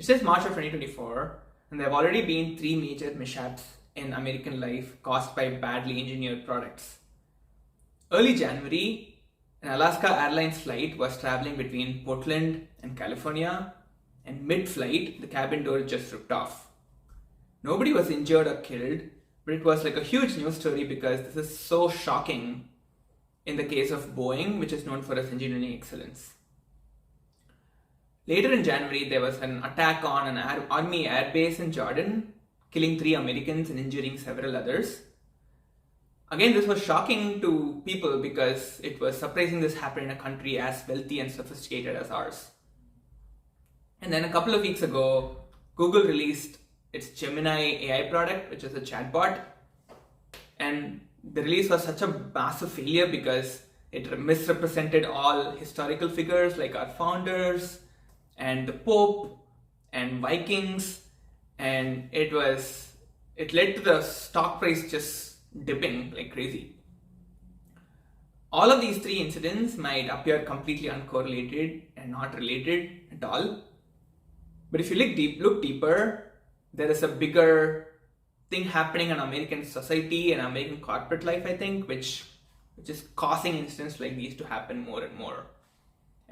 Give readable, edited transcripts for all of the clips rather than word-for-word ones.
It says March of 2024, and there have already been 3 major mishaps in American life caused by badly engineered products. Early January, an Alaska Airlines flight was traveling between Portland and California, and mid-flight, the cabin door just ripped off. Nobody was injured or killed, but it was like a huge news story because this is so shocking in the case of Boeing, which is known for its engineering excellence. Later in January, there was an attack on an army airbase in Jordan, killing 3 Americans and injuring several others. Again, this was shocking to people because it was surprising this happened in a country as wealthy and sophisticated as ours. And then a couple of weeks ago, Google released its Gemini AI product, which is a chatbot. And the release was such a massive failure because it misrepresented all historical figures like our founders and the Pope and Vikings, and it led to the stock price just dipping like crazy. All of these 3 incidents might appear completely uncorrelated and not related at all. But if you look deeper, there is a bigger thing happening in American society and American corporate life, I think, which is causing incidents like these to happen more and more.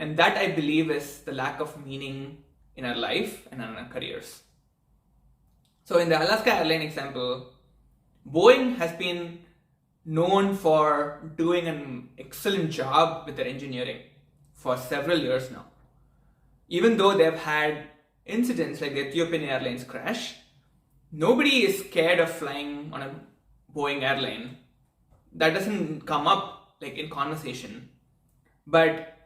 And that, I believe, is the lack of meaning in our life and in our careers. So in the Alaska Airlines example, Boeing has been known for doing an excellent job with their engineering for several years now. Even though they've had incidents like the Ethiopian Airlines crash, nobody is scared of flying on a Boeing airline. That doesn't come up like in conversation. But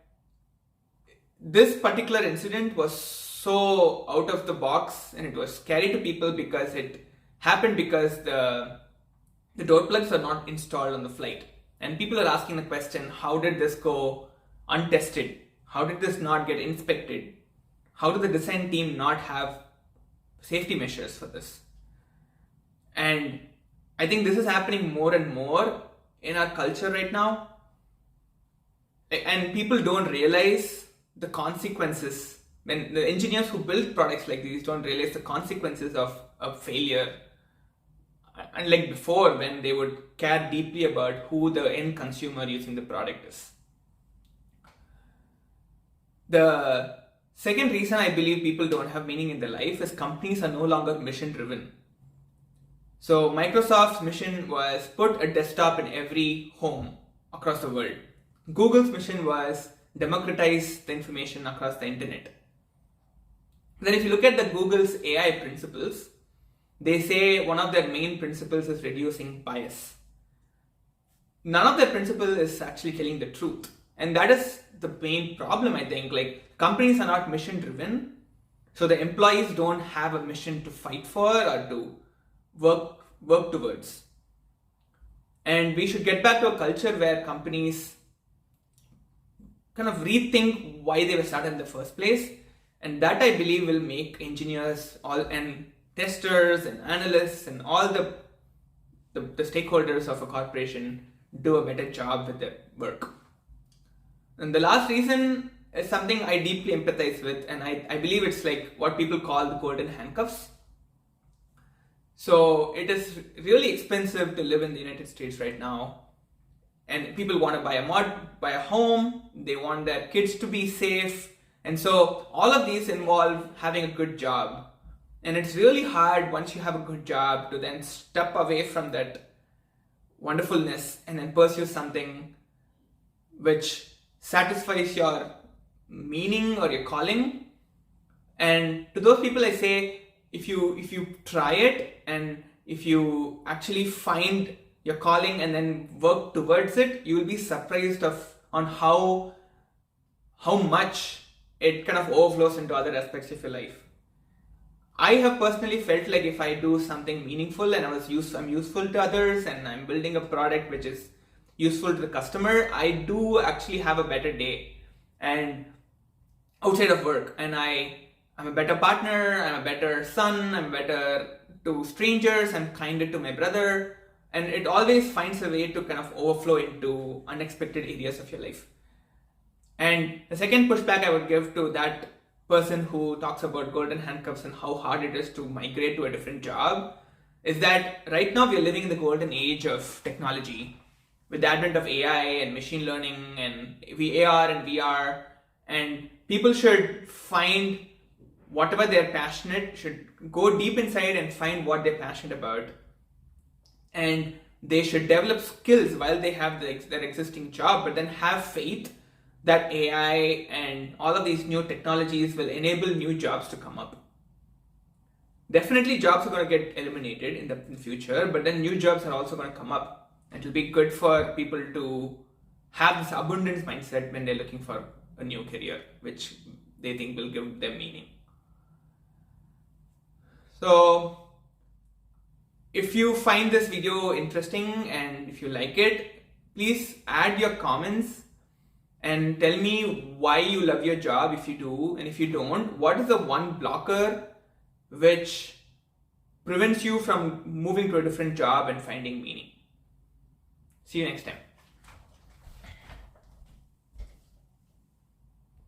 this particular incident was so out of the box and it was scary to people because it happened because the door plugs are not installed on the flight. And people are asking the question, how did this go untested? How did this not get inspected? How did the design team not have safety measures for this? And I think this is happening more and more in our culture right now. And people don't realize the consequences. When the engineers who build products like these don't realize the consequences of failure. Unlike before, when they would care deeply about who the end consumer using the product is. The second reason I believe people don't have meaning in their life is companies are no longer mission driven. So Microsoft's mission was put a desktop in every home across the world. Google's mission was democratize the information across the internet. Then if you look at the Google's AI principles, they say one of their main principles is reducing bias. None of their principles is actually telling the truth. And that is the main problem, I think. Like, companies are not mission driven, so the employees don't have a mission to fight for or to work towards. And we should get back to a culture where companies kind of rethink why they were started in the first place. And that, I believe, will make engineers and testers and analysts and all the stakeholders of a corporation do a better job with their work. And the last reason is something I deeply empathize with, and I believe it's like what people call the golden handcuffs. So it is really expensive to live in the United States right now. And people want to buy a home, they want their kids to be safe. And so all of these involve having a good job. And it's really hard once you have a good job to then step away from that wonderfulness and then pursue something which satisfies your meaning or your calling. And to those people I say, if you try it and if you actually find your calling and then work towards it, you will be surprised on how much it kind of overflows into other aspects of your life. I have personally felt like if I do something meaningful and I'm useful to others and I'm building a product which is useful to the customer, I do actually have a better day and outside of work. And I'm a better partner, I'm a better son, I'm better to strangers, I'm kinder to my brother. And it always finds a way to kind of overflow into unexpected areas of your life. And the second pushback I would give to that person who talks about golden handcuffs and how hard it is to migrate to a different job is that right now we are living in the golden age of technology with the advent of AI and machine learning and AR and VR, and people should find whatever they're passionate, should go deep inside and find what they're passionate about, and they should develop skills while they have their existing job, but then have faith that AI and all of these new technologies will enable new jobs to come up. Definitely jobs are going to get eliminated in the future, but then new jobs are also going to come up. It will be good for people to have this abundance mindset when they're looking for a new career, which they think will give them meaning. So if you find this video interesting and if you like it, please add your comments and tell me why you love your job if you do, and if you don't, what is the one blocker which prevents you from moving to a different job and finding meaning. See you next time.